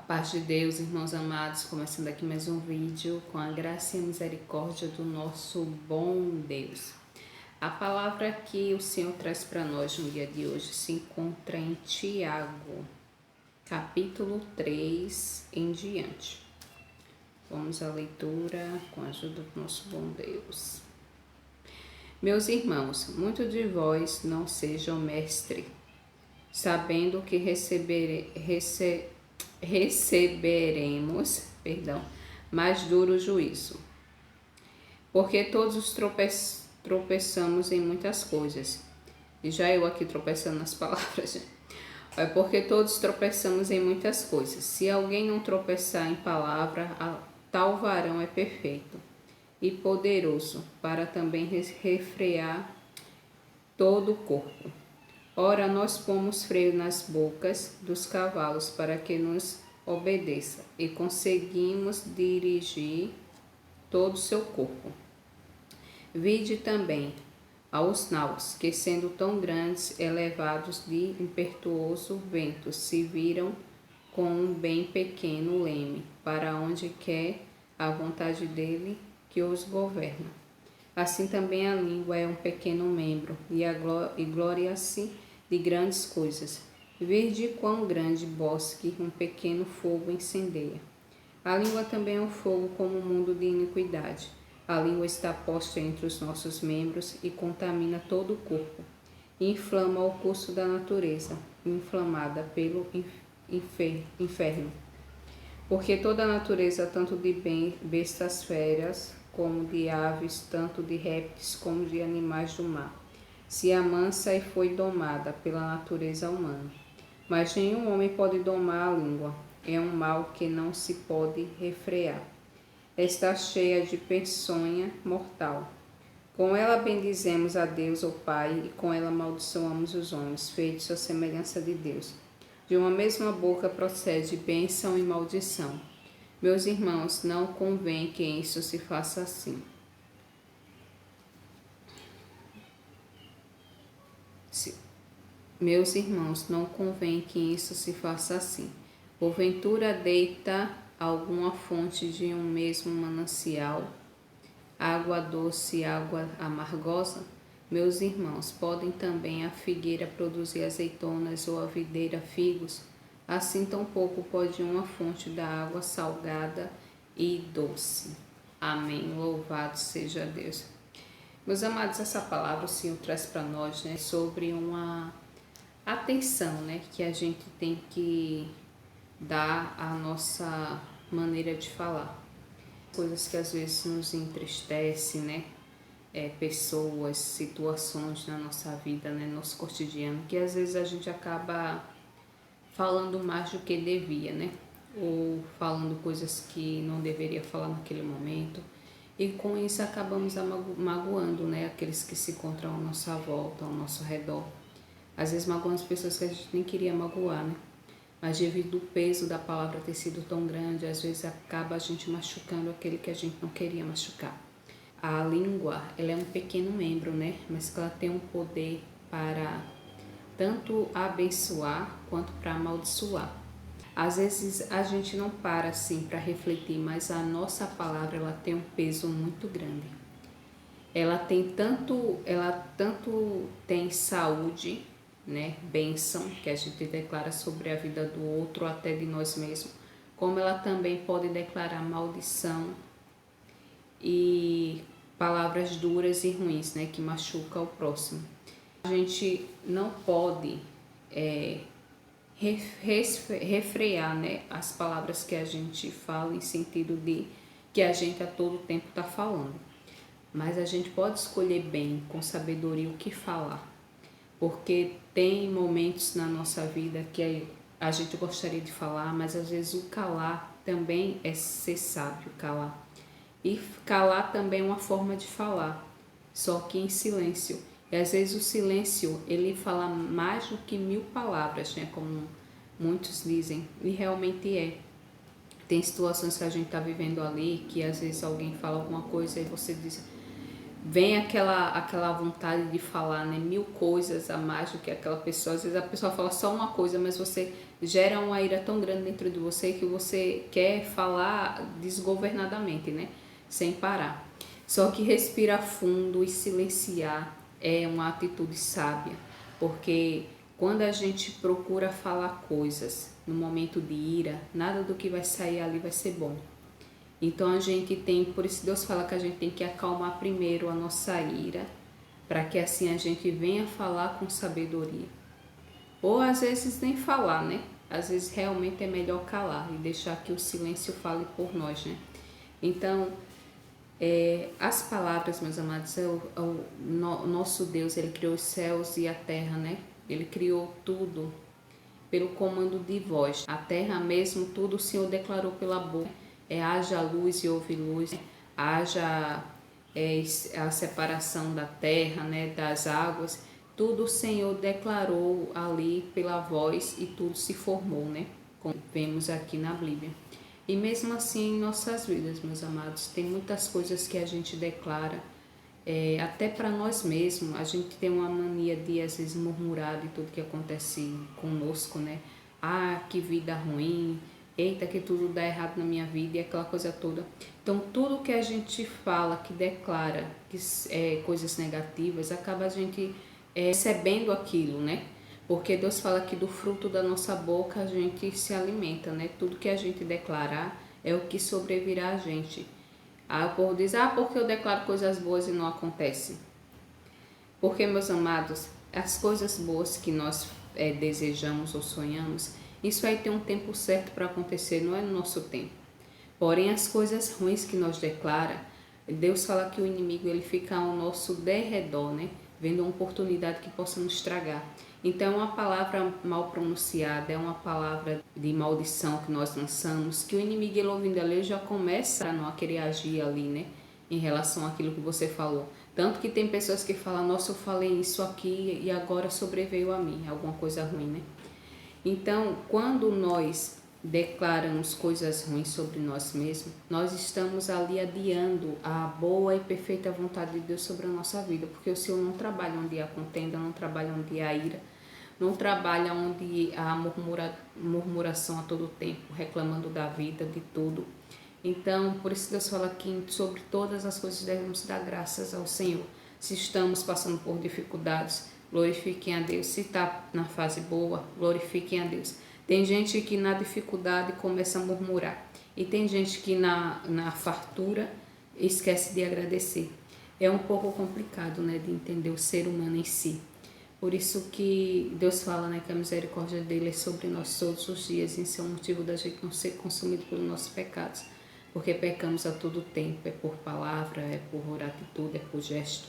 Paz de Deus, irmãos amados, começando aqui mais um vídeo com a graça e a misericórdia do nosso bom Deus. A palavra que o Senhor traz para nós no dia de hoje se encontra em Tiago, capítulo 3 em diante. Vamos à leitura com a ajuda do nosso bom Deus. Meus irmãos, muitos de vós não sejam mestres, sabendo que receberemos mais duro juízo. Porque todos tropeçamos em muitas coisas. E já eu aqui tropeçando nas palavras. Porque todos tropeçamos em muitas coisas. Se alguém não tropeçar em palavra, tal varão é perfeito e poderoso para também refrear todo o corpo. Ora, nós pomos freio nas bocas dos cavalos para que nos obedeça e conseguimos dirigir todo o seu corpo. Vide também aos naus, que sendo tão grandes, elevados de impetuoso vento, se viram com um bem pequeno leme, para onde quer a vontade dele que os governa. Assim também a língua é um pequeno membro, e gloria-se de grandes coisas. Vede quão grande bosque um pequeno fogo incendeia. A língua também é um fogo como um mundo de iniquidade. A língua está posta entre os nossos membros e contamina todo o corpo. E inflama o curso da natureza, inflamada pelo inferno. Porque toda a natureza, tanto de bestas férias, como de aves, tanto de répteis como de animais do mar, se amansa e foi domada pela natureza humana. Mas nenhum homem pode domar a língua, é um mal que não se pode refrear. Está cheia de peçonha mortal. Com ela bendizemos a Deus, o Pai, e com ela amaldiçoamos os homens, feitos à semelhança de Deus. De uma mesma boca procede bênção e maldição. Meus irmãos, não convém que isso se faça assim. Meus irmãos, não convém que isso se faça assim. Porventura deita alguma fonte de um mesmo manancial, água doce e água amargosa? Meus irmãos, podem também a figueira produzir azeitonas ou a videira figos? Assim tampouco pode uma fonte da água salgada e doce. Amém. Louvado seja Deus. Meus amados, essa palavra o Senhor traz para nós, sobre uma atenção, que a gente tem que dar à nossa maneira de falar. Coisas que às vezes nos entristecem, pessoas, situações na nossa vida, nosso cotidiano, que às vezes a gente acaba falando mais do que devia, ou falando coisas que não deveria falar naquele momento. E com isso acabamos magoando, aqueles que se encontram à nossa volta, ao nosso redor. Às vezes magoamos pessoas que a gente nem queria magoar, Mas devido ao peso da palavra ter sido tão grande, às vezes acaba a gente machucando aquele que a gente não queria machucar. A língua, ela é um pequeno membro, Mas que ela tem um poder para tanto abençoar quanto para amaldiçoar. Às vezes a gente não para assim para refletir, mas a nossa palavra ela tem um peso muito grande. Ela tanto tem saúde, bênção que a gente declara sobre a vida do outro, até de nós mesmos, como ela também pode declarar maldição e palavras duras e ruins, que machucam o próximo. A gente não pode refrear, as palavras que a gente fala em sentido de que a gente a todo tempo está falando. Mas a gente pode escolher bem, com sabedoria, o que falar. Porque tem momentos na nossa vida que a gente gostaria de falar, mas às vezes o calar também é ser sábio, calar. E calar também é uma forma de falar, só que em silêncio. E às vezes o silêncio, ele fala mais do que 1000 palavras, como muitos dizem, e realmente é. Tem situações que a gente está vivendo ali, que às vezes alguém fala alguma coisa e você diz, vem aquela vontade de falar, né, 1000 coisas a mais do que aquela pessoa. Às vezes a pessoa fala só uma coisa, mas você gera uma ira tão grande dentro de você que você quer falar desgovernadamente, né, sem parar. Só que respirar fundo e silenciar é uma atitude sábia, porque quando a gente procura falar coisas no momento de ira, nada do que vai sair ali vai ser bom. Então a gente tem, por isso Deus fala que a gente tem que acalmar primeiro a nossa ira, para que assim a gente venha falar com sabedoria. Ou às vezes nem falar, né? Às vezes realmente é melhor calar e deixar que o silêncio fale por nós, né? Então, as palavras, meus amados, nosso Deus, Ele criou os céus e a terra, né? Ele criou tudo pelo comando de voz. A terra mesmo, tudo o Senhor declarou pela boca. Haja luz e houve luz, haja a separação da terra, né, das águas, tudo o Senhor declarou ali pela voz e tudo se formou, né, como vemos aqui na Bíblia. E mesmo assim em nossas vidas, meus amados, tem muitas coisas que a gente declara, até para nós mesmos. A gente tem uma mania de às vezes murmurar de tudo que acontece conosco, né? Ah, que vida ruim, eita, que tudo dá errado na minha vida e aquela coisa toda. Então, tudo que a gente fala, que declara que coisas negativas, acaba a gente recebendo aquilo, né? Porque Deus fala que do fruto da nossa boca a gente se alimenta, né? Tudo que a gente declarar é o que sobrevirá a gente. Aí o povo diz, porque eu declaro coisas boas e não acontece. Porque, meus amados, as coisas boas que nós desejamos ou sonhamos, isso aí tem um tempo certo para acontecer, não é no nosso tempo. Porém, as coisas ruins que nós declara, Deus fala que o inimigo ele fica ao nosso derredor, né? Vendo uma oportunidade que possa nos estragar. Então, é uma palavra mal pronunciada, é uma palavra de maldição que nós lançamos, que o inimigo, ele ouvindo ali, já começa a não querer agir ali, né? Em relação àquilo que você falou. Tanto que tem pessoas que falam, nossa, eu falei isso aqui e agora sobreveio a mim, alguma coisa ruim, né? Então, quando nós declaramos coisas ruins sobre nós mesmos, nós estamos ali adiando a boa e perfeita vontade de Deus sobre a nossa vida, porque o Senhor não trabalha onde há contenda, não trabalha onde há ira, não trabalha onde há murmuração a todo tempo, reclamando da vida, de tudo. Então, por isso Deus fala que sobre todas as coisas devemos dar graças ao Senhor. Se estamos passando por dificuldades, glorifiquem a Deus. Se está na fase boa, glorifiquem a Deus. Tem gente que na dificuldade começa a murmurar. E tem gente que na fartura esquece de agradecer. É um pouco complicado, né, de entender o ser humano em si. Por isso que Deus fala, né, que a misericórdia dele é sobre nós todos os dias. Isso é um motivo da gente não ser consumido pelos nossos pecados. Porque pecamos a todo tempo, é por palavra, é por atitude, é por gesto.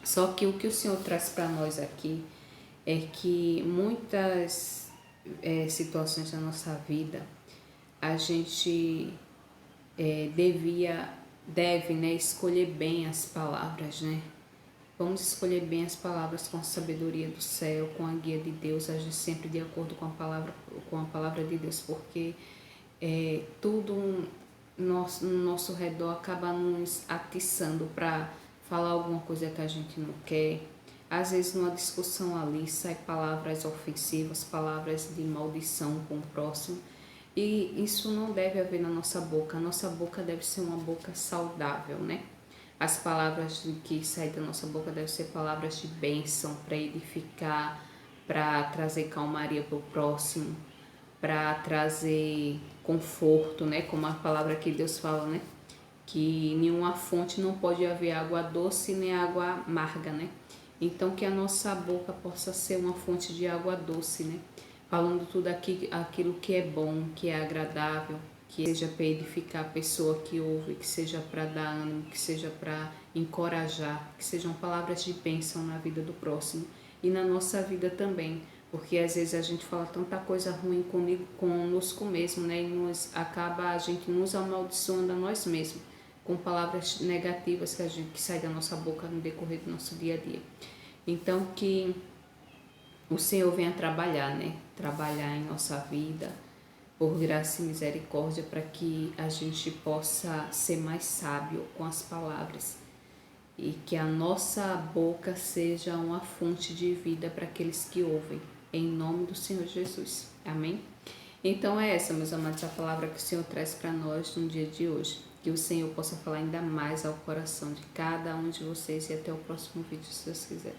Só que o o Senhor traz para nós aqui é que muitas situações da nossa vida a gente deve, né, escolher bem as palavras, né? Vamos escolher bem as palavras com a sabedoria do céu, com a guia de Deus, agir sempre de acordo com a palavra de Deus, porque tudo no nosso redor acaba nos atiçando para falar alguma coisa que a gente não quer. Às vezes numa discussão ali sai palavras ofensivas, palavras de maldição com o próximo, e isso não deve haver na nossa boca. A nossa boca deve ser uma boca saudável, né? As palavras que saem da nossa boca devem ser palavras de bênção, para edificar, para trazer calmaria para o próximo, para trazer conforto, né? Como a palavra que Deus fala, né? Que nenhuma fonte não pode haver água doce nem água amarga, né? Então que a nossa boca possa ser uma fonte de água doce, né? Falando tudo aquilo que é bom, que é agradável, que seja para edificar a pessoa que ouve, que seja para dar ânimo, que seja para encorajar, que sejam palavras de bênção na vida do próximo e na nossa vida também. Porque às vezes a gente fala tanta coisa ruim conosco mesmo, né? E acaba a gente nos amaldiçoando a nós mesmos, com palavras negativas que saem da nossa boca no decorrer do nosso dia a dia. Então que o Senhor venha trabalhar, né? Trabalhar em nossa vida, por graça e misericórdia, para que a gente possa ser mais sábio com as palavras e que a nossa boca seja uma fonte de vida para aqueles que ouvem, em nome do Senhor Jesus. Amém? Então é essa, meus amados, a palavra que o Senhor traz para nós no dia de hoje. Que o Senhor possa falar ainda mais ao coração de cada um de vocês e até o próximo vídeo, se Deus quiser.